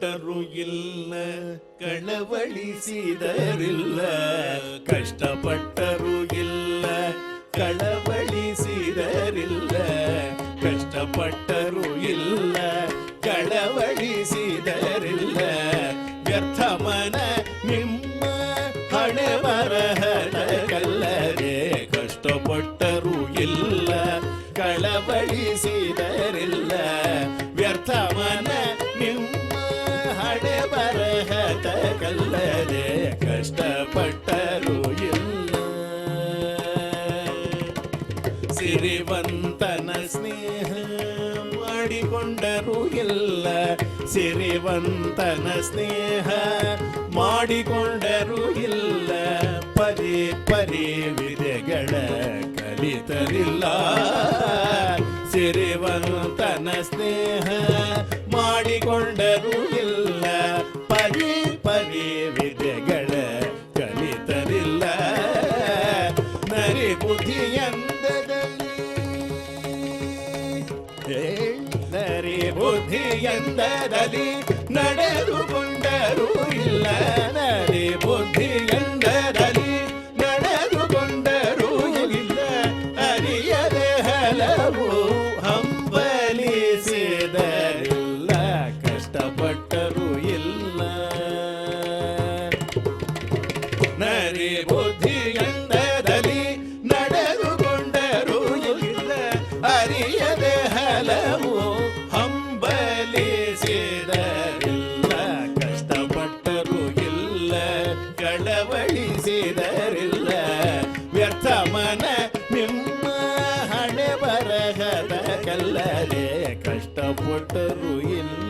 ಕಷ್ಟಪಟ್ಟರೂ ಇಲ್ಲ, ಕಳವಳಿಸಿದರಿಲ್ಲ. ಕಷ್ಟಪಟ್ಟರೂ ಇಲ್ಲ, ಕಳವಳಿಸಿದರಿಲ್ಲ. ಕಷ್ಟಪಟ್ಟರೂ ಇಲ್ಲ, ಕಳವಳಿಸಿದರಿಲ್ಲ. ವ್ಯರ್ಥ ಮನ ನಿಮ್ಮ ಹಣೆ ಬರಹದ ಕಲ್ಲದೆ. ಕಷ್ಟಪಟ್ಟರೂ ಇಲ್ಲ, ಕಳವಳಿಸಿದರಿಲ್ಲ. ವ್ಯರ್ಥ ಮನ ನಿಮ್ಮ ಹಣೆ ಬರಹದ ಕಲ್ಲದೆ. ಕಷ್ಟಪಟ್ಟರೂ ಇಲ್ಲ. ಸಿರಿವಂತನ ಸ್ನೇಹ ಮಾಡಿಕೊಂಡರೂ ಇಲ್ಲ. ಸಿರಿವಂತನ ಸ್ನೇಹ ಮಾಡಿಕೊಂಡರೂ ಇಲ್ಲ. ಪರಿ ಪರಿ ವಿದ್ಯೆಗಳ ಕಲಿತರಿಲ್ಲ. ಸಿರಿವಂತನ ಸ್ನೇಹ ಮಾಡಿಕೊಂಡರೂ ಇಲ್ಲ. ಪರಿ ಪರಿ ವಿದ್ಯೆಗಳ ಕಲಿತರಿಲ್ಲ. ನರಿ ಬುದ್ಧಿಯಂದದಲ್ಲಿ ನರಿ ಬುದ್ಧಿಯಂದದಲ್ಲಿ ನಡೆದುಕೊಂಡರೂ ಇಲ್ಲ. ನರಿ ಬುದ್ಧಿಯಂದದಲ್ಲಿ ನಡೆದುಕೊಂಡರೂ ಇಲ್ಲ. ಅರಿಯದೆ ಹಲವು ಹಂಬಲಿಸಿದರಿಲ್ಲ. ಕಷ್ಟಪಟ್ಟರೂ ಇಲ್ಲ. ನರಿ ಬುದ್ಧಿಯಂದದಲ್ಲಿ ನಡೆದುಕೊಂಡರೂ ಇಲ್ಲ. ಅರಿಯದೆ ಹಲವು ಹಂಬಲಿಸಿದರಿಲ್ಲ. ಕಷ್ಟಪಟ್ಟರೂ ಇಲ್ಲ, ಕಳವಳಿಸಿದರಿಲ್ಲ. ವ್ಯರ್ಥ ಮನ ನಿಮ್ಮ ಹಣೆ ಬರಹದ ಕಲ್ಲದೆ. ಕಷ್ಟಪಟ್ಟರೂ ಇಲ್ಲ.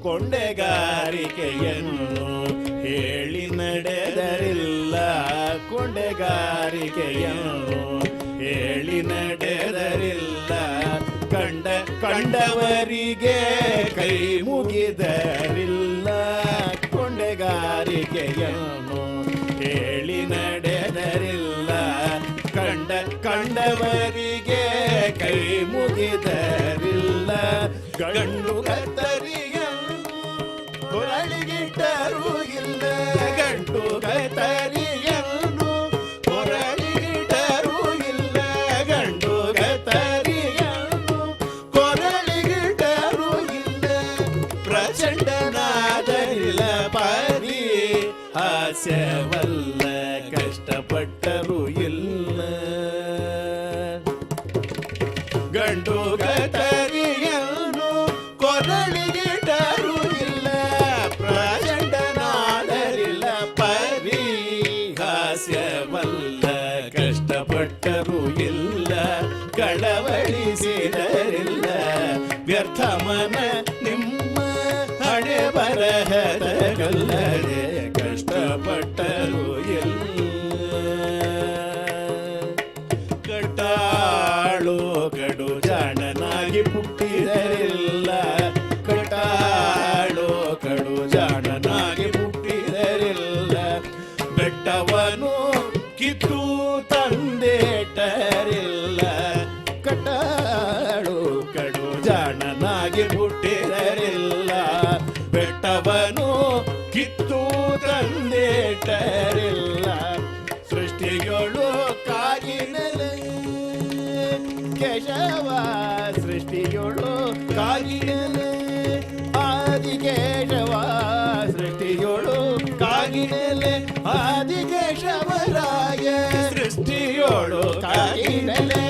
ಕೊಂಡೆಗಾರಿಕೆಯನ್ನು ಹೇಳಿ ನಡೆದರಿಲ್ಲ. ಕೊಂಡೆಗಾರಿಕೆಯನ್ನು ಹೇಳಿ ನಡೆದರಿಲ್ಲ. ಕಂಡವರಿಗೆ ಕೈ ಮುಗಿದರಿಲ್ಲ. ಕೊಂಡೆಗಾರಿಕೆಯನ್ನು ಹೇಳಿ ನಡೆದರಿಲ್ಲ. ಕಂಡವರಿಗೆ ಕೈ ಮುಗಿದರಿಲ್ಲ. ಗಂಡು ಕತ್ತರಿಯನ್ನು ಕೊರಳಿಗಿಟ್ಟರೂ ಇಲ್ಲ. ಗಂಡು ಕತ್ತರಿಯನ್ನು ಕೊರಳಿಗಿಟ್ಟರೂ ಇಲ್ಲ. ಗಂಡು ಕತ್ತರಿಯನ್ನು ಕೊರಳಿಗಿಟ್ಟರೂ ಇಲ್ಲ. ಪ್ರಚಂಡನಾದರಿಲ್ಲ. ಪರಿ ಹಾಸ್ಯವಲ್ಲ. ಕಷ್ಟಪಟ್ಟರೂ ಇಲ್ಲ. ಗಂಡು ಕತ್ತರಿಯನ್ನು ಕೊರಳಿಗಿಟ್ಟರೂ ಇಲ್ಲ. ಪ್ರಚಂಡನಾದರಿಲ್ಲ. ಪರಿಹಾಸ್ಯವಲ್ಲ. ಕಷ್ಟಪಟ್ಟರೂ ಇಲ್ಲ, ಕಳವಳಿಸಿದರಿಲ್ಲ. ವ್ಯರ್ಥ ಮನ ನಿಮ್ಮ ಹಣೆ ಬರಹದ ಕಲ್ಲದೆ. ಕಷ್ಟಪಟ್ಟರೂ ಇಲ್ಲ. ಕಟಾಳು ಕಡು ಜಾಣನಾಗಿ ಹುಟ್ಟಿದರಿಲ್ಲ. ಕಟಾಳು ಕಡು ಜಾಣನಾಗಿ ಹುಟ್ಟಿದರಿಲ್ಲ. ಬೆಟ್ಟವನು ಕಿತ್ತು ತಂದೇಟರಿಲ್ಲ. ಕಟಾಳು ಕಡು ಜಾಣನಾಗಿ ಹುಟ್ಟಿದರಿಲ್ಲ. ಬೆಟ್ಟವನು ಕಿತ್ತು ತಂದೇಟರಿಲ್ಲ. ಸೃಷ್ಟಿಗಳು ಕಾಗಿನಲೆ ಕೇಶವ. ಸೃಷ್ಟಿಗಳು ಕಾಗಿನಲೆ ಆದಿಕೇಶವ. ಸೃಷ್ಟಿಗಳು ಕಾಗಿನಲೆ ಆದಿಕೇಶವರಾಯ. ಸೃಷ್ಟಿಯೋಳು ಕಾಗಿನಲೆ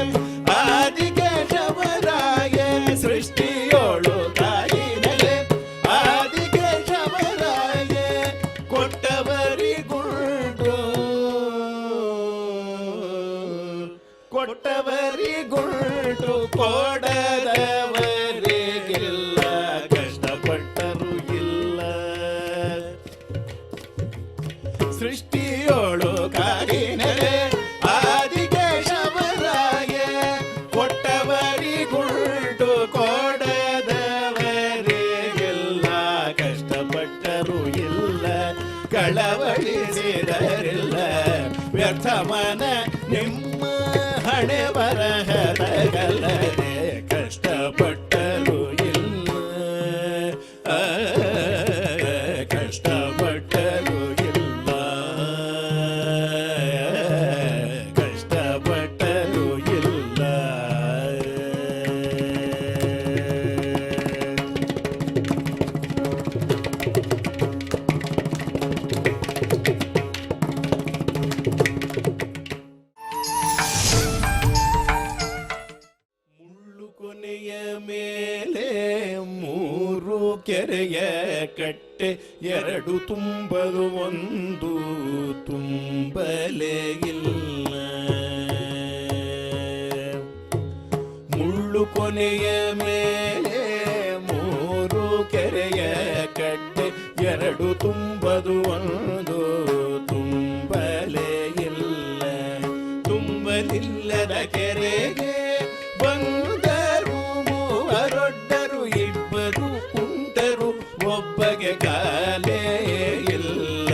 ಆದಿಕೇಶವರಾಯ. ಸೃಷ್ಟಿಯೋಳು ಕಾಗಿನಲೆ ಆದಿಕೇಶವರಾಯ. ಕೊಟ್ಟವರಿಗುಂಟು ಕೊಟ್ಟವರಿಗುಂಟು ಕೊಡದವರಿಗಿಲ್ಲ. ಕಷ್ಟಪಟ್ಟರೂ ಇಲ್ಲ. ಸೃಷ್ಟಿಯೋಳು ಕಾಗಿನಲೆ ಆದಿಕೇಶ ಪ್ರಥಮನ ನಿಮ್ಮ ಹಣೆ ಬರಹದಗಲ್ಲದೆ ಕಷ್ಟಪಟ್ಟರು ಇಲ್ಲ, ಕಷ್ಟಪಟ್ಟರು ಇಲ್ಲ, ಕಷ್ಟಪಟ್ಟರು ಇಲ್ಲ. ಕೊನೆಯ ಮೇಲೆ ಮೂರು ಕೆರೆಯ ಕಟ್ಟೆ, ಎರಡು ತುಂಬಲು ಒಂದು ತುಂಬಲೇ ಇಲ್ಲ. ಮುಳ್ಳು ಕೊನೆಯ ಮೇಲೆ ಮೂರು ಕೆರೆಯ ಕಟ್ಟೆ, ಎರಡು ತುಂಬದು ಒಂದು ತುಂಬಲೇ ಇಲ್ಲ. ತುಂಬಲಿಲ್ಲದ ಕೆರೆಗೆ ಬಂದರು ಮೂವರೊಡ್ಡರು, ಇಬ್ಬರು ಕುಂಟರು ಒಬ್ಬಗೆ ಕಾಲೇ ಇಲ್ಲ.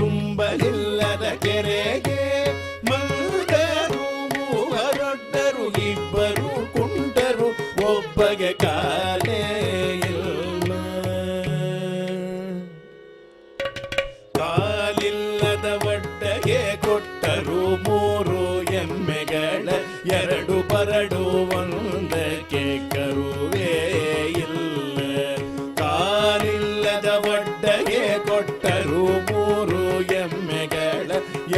ತುಂಬಲಿಲ್ಲದ ಕೆರೆಗೆ ಬಂದರು ಮೂವರೊಡ್ಡರು, ಇಬ್ಬರು ಕುಂಟರು ಒಬ್ಬಗೆ ಕಾಲೇ ಇಲ್ಲ. ಕಾಲಿಲ್ಲದ ಒಡ್ಡಗೆ ಕೊಟ್ಟರು ಮೂರು ಎಮ್ಮೆಗಳ, ಎರಡು ಬರಡು ಒಂದಕ್ಕೆ ಕರುವೇ ಇಲ್ಲ. ಕಾಲಿಲ್ಲದ ಒಡ್ಡಗೆ ಕೊಟ್ಟರು ಮೂರು ಎಮ್ಮೆಗಳ,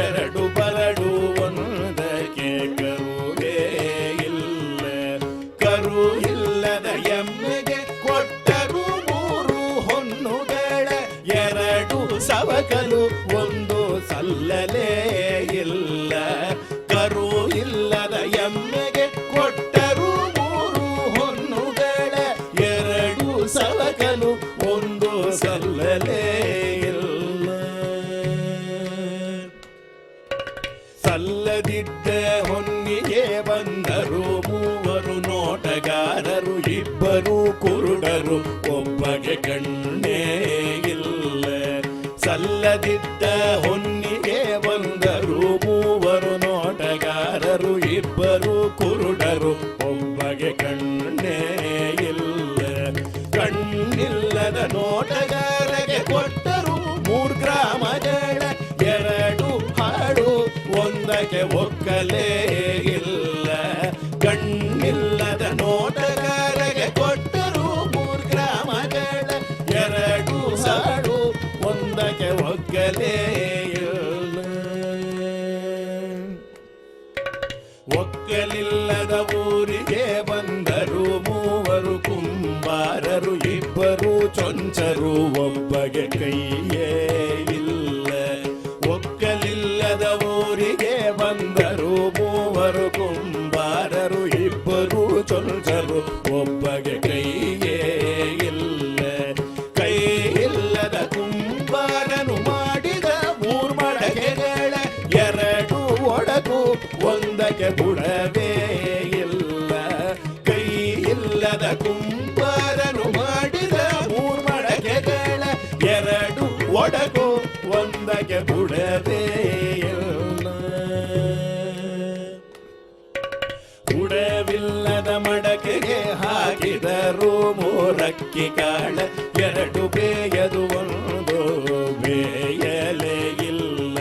ಎರಡು ಬರಡು ಒಂದಕ್ಕೆ ಕರುವೇ ಇಲ್ಲ. ಕರು ಇಲ್ಲದ ಎಮ್ಮೆಗೆ ಕೊಟ್ಟರು ಮೂರು ಹೊನ್ನುಗಳ, ಎರಡು ಸವಕಲು ಒಂದು ಸಲ್ಲಲೇ ಇಲ್ಲ. ಕರು ಇಲ್ಲದ ಎಮ್ಮೆಗೆ ಕೊಟ್ಟರು ಮೂರು ಹೊನ್ನುಗಳ, ಎರಡು ಸವಕಲು ಒಂದು ಸಲ್ಲಲೇ ಇಲ್ಲ. ಸಲ್ಲದಿದ್ದ ಹೊನ್ನಿಗೆ ಬಂದರು ಮೂವರು ನೋಟಗಾರರು, ಇಬ್ಬರು ಕುರುಡರು ಒಬ್ಬಗೆ ಕಣ್ಣೇ ಇಲ್ಲ. ಸಲ್ಲದಿದ್ದ ಹೊನ್ನಿಗೆ ಬಂದರು ಮೂವರು ನೋಟಗಾರರು, ಇಬ್ಬರು ಕುರುಡರು ಒಬ್ಬಗೆ ಕಣ್ಣೇ ಇಲ್ಲ. ಕಣ್ಣಿಲ್ಲದ ನೋಟಗಾರಗೆ ಕೊಟ್ಟರು ಮೂರು ಗ್ರಾಮಗಳ, ಎರಡು ಹಾಡು ಒಂದಕ್ಕೆ ಒಕ್ಕಲೇ ಇಲ್ಲ. ಕಣ್ಣಿಲ್ಲದ ನೋಟಗಾರಗೆ ಕೊಟ್ಟರು ಮೂರು ಗ್ರಾಮಗಳ, ಎರಡು ಹಾಡು ಒಂದಕ್ಕೆ ಒಕ್ಕಲೇ ಇಲ್ಲ. ಒಕ್ಕಲಿಲ್ಲದ ಊರಿಗೆ ಬಂದರು ಮೂವರು ಕುಂಬಾರರು, ಇಬ್ಬರು ಚೊಂಚರು ಒಬ್ಬಗೆ ಕೈಯೇ ಇಲ್ಲ. ಒಕ್ಕಲಿಲ್ಲದ ಊರಿಗೆ ಬಂದರು ಮೂವರು ಕುಂಬಾರರು, ಇಬ್ಬರು ಚೊಂಚರು ಒಬ್ಬಗೆ ಕೈಯೇ ಇಲ್ಲ. ಕೈ ಇಲ್ಲದ ಕುಂಬಾರನು ಮಾಡಿದ ಮೂರು ಮಡಕೆಗಳ, ಎರಡು ಒಡಕು ಒಂದಕ್ಕೆ ಬುಡವೇ ಇಲ್ಲ. ಕೈ ಇಲ್ಲದ ಕುಂಬಾರನು ಮಾಡಿದ ಮೂರು ಮಡಕೆಗಳ, ಎರಡು ಒಡಕು ಒಂದಕ್ಕೆ ಬುಡವೇ ಇಲ್ಲ. ಬುಡವಿಲ್ಲದ ಮಡಕೆಗೆ ಹಾಕಿದರು ಮೂರಕ್ಕಿ ಕಾಳ, ಎರಡು ಬೇಯದು ಒಂದು ಬೇಯಲೇ ಇಲ್ಲ.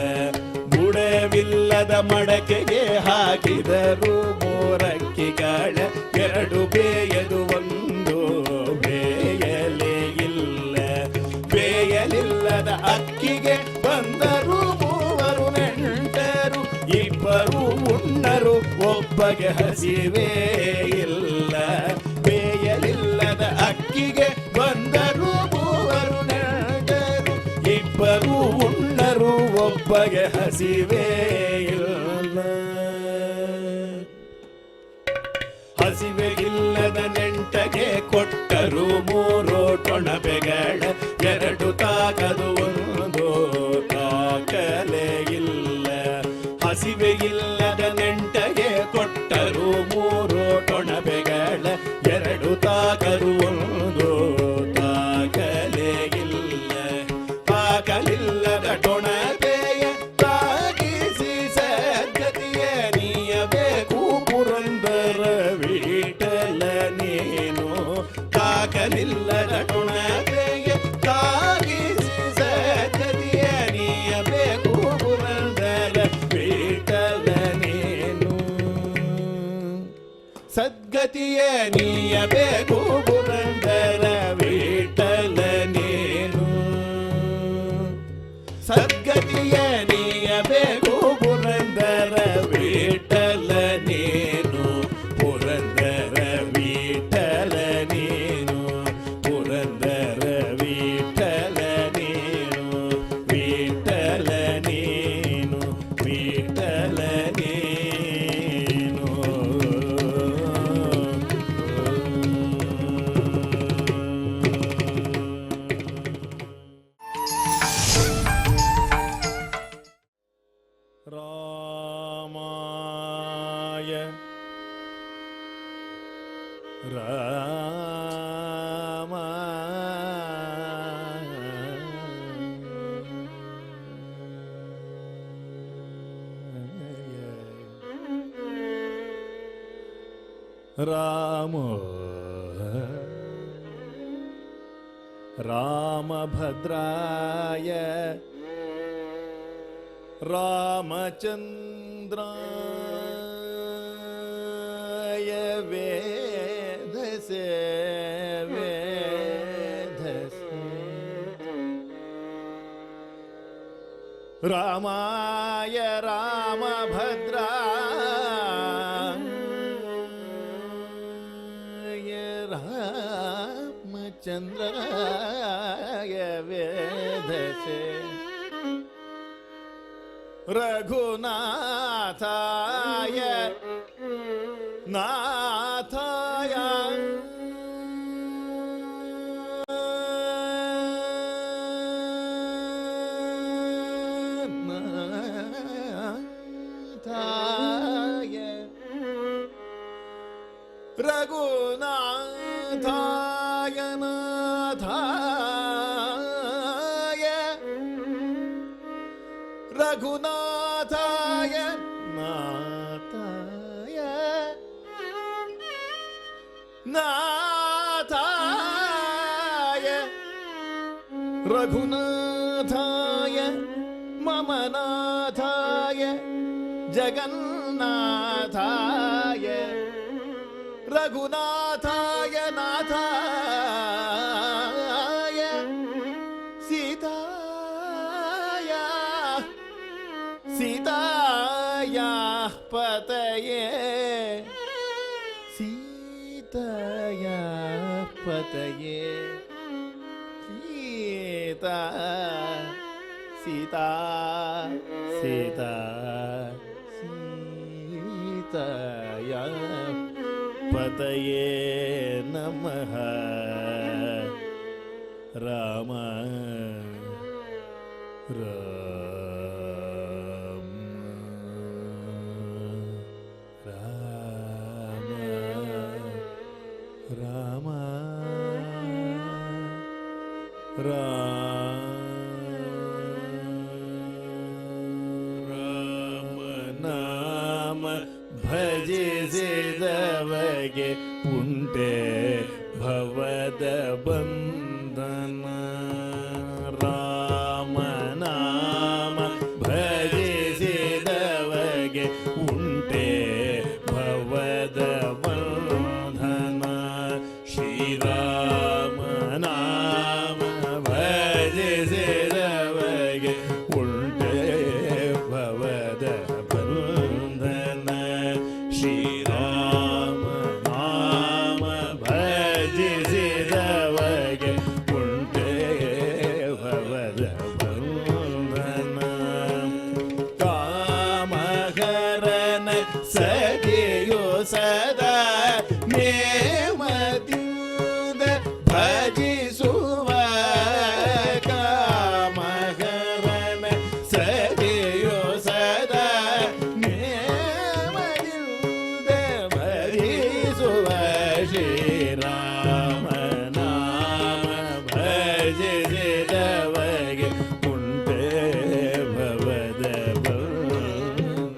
ಬುಡವಿಲ್ಲದ ಮಡಕೆಗೆ ಹಾಕಿದರು ಮೂರಕ್ಕಿ ಕಾಳ, ಎರಡು ಬೇಯದು ಒಂದು ಬೇಯಲೇ ಇಲ್ಲ. ಬೇಯಲಿಲ್ಲದ ಅಕ್ಕಿಗೆ ಬಂದರು ಮೂವರು ನೆಂಟರು, ಇಬ್ಬರು ಉಣ್ಣರು ಒಬ್ಬಗೆ ಹಸಿವೇ ಇಲ್ಲ. ಬೇಯಲಿಲ್ಲದ ಅಕ್ಕಿಗೆ ಬಂದರು ಮೂವರು ನೆಂಟರು, ಇಬ್ಬರು ಉಣ್ಣರು ಒಬ್ಬಗೆ ಹಸಿವೇ ಇಲ್ಲ. ಹಸಿವೆಗಿಲ್ಲದ ನೆಂಟಗೆ ಕೊಟ್ಟರು ಮೂರು ಟೊಣಬೆಗಳ, ಎರಡು ತಾಕದು ಒಂದು ತಾಕಲೇ ಇಲ್ಲ. ಹಸಿವೆಗಿಲ್ಲದ ನೆಂಟಗೆ ಕೊಟ್ಟರು ಮೂರು ಟೊಣಬೆಗಳ, ಎರಡು ತಾಕದು ಒಂದು ತಾಕಲೇ ಇಲ್ಲ. ತಾಕಲಿಲ್ಲದ ಟೊಣಬೆಯ ತಾಗಿಸಿ ಸದ್ಗತಿಯ ನೀಯಬೇಕು ಪುರಂದರ ವಿಠಲ ನೀನು. ಸದ್ಗತಿಯ ನೀಯಬೇಕು ಪುರಂದರ ವಿಠಲ ನೀನು. ಪುರಂದರ ವಿಠಲ ನೀನು. ಪುರಂದರ ವಿಠಲ ನೀನು. ವಿಠಲ ನೀನು. ವಿಠಲ ನೀನು. ರಾಮಾಯ ರಾಮ ರಾಮಭದ್ರಾಯ ರಾಮಚಂದ್ರಾಯ ವೇಧಸೆ ವೇಧಸೆ ರಾಮಾಯ ರಾಮಭದ್ರಾಯ ರಾಮಚಂದ್ರಾಯ ವೇಧಸೆ ರಘುನಾಥಾಯ ನಾಥಾಯ ನಾಥಾಯ ರಘುನಾಥಾಯ ನಾಥಾಯ ರಘುನಾಥಾಯ ನಾಥಾಯ ನಾಥಾಯ ರಘುನಾಥಾಯ ಮಮ ನಾಥಾಯ ಜಗನ್ನಾಥಾಯ ರಘುನಾಥಾಯ ನಾಥಾಯ ಸೀತಾಯ ಸೀತಾಯ ಪತಯೇ ಸೀತಾಯ ಪತಯೇ ಸೀತಾ ಸೀತಾ ಸೀತಾ ಸೀತಾಯ ಪತಯೇ ನಮಃ ರಾಮ ರಾಮ ರಾಮ ರಾಮ ರಾಮ ನಾಮ ಭಜಿಸಿದವಗೆ ಉಂಟೆ ಭವದ ಬಂಧನ. ರಾಮ ನಾಮ ಭಜಿಸಿದವಗೆ ಉಂಟೆ ಭವದ ಬಂಧನ. ಶ್ರೀರಾಮ ನಾಮ ಭಜಿಸಿದವಗೆ ಉಂಟೆ ಭವದ ಬಂಧನ. ಶ್ರೀರಾಮ ನಾಮ ಭಜಿಸಿದವಗೆ ಉಂಟೆ ಭವದ ಬಂಧನ. ಕಾಮಹರನ ಸಖಿಯು ಸದಾ ನೇಮದಿಂದ ಭಜಿಸುವ. ಕಾಮಹರನ ಸಖಿಯು ಸದಾ ನೇಮದಿಂದ ಭಜಿಸುವ. ಶ್ರೀರಾಮ ನಾಮ ಭಜಿಸಿದವಗೆ ಉಂಟೆ ಭವದ ಬಂಧನ.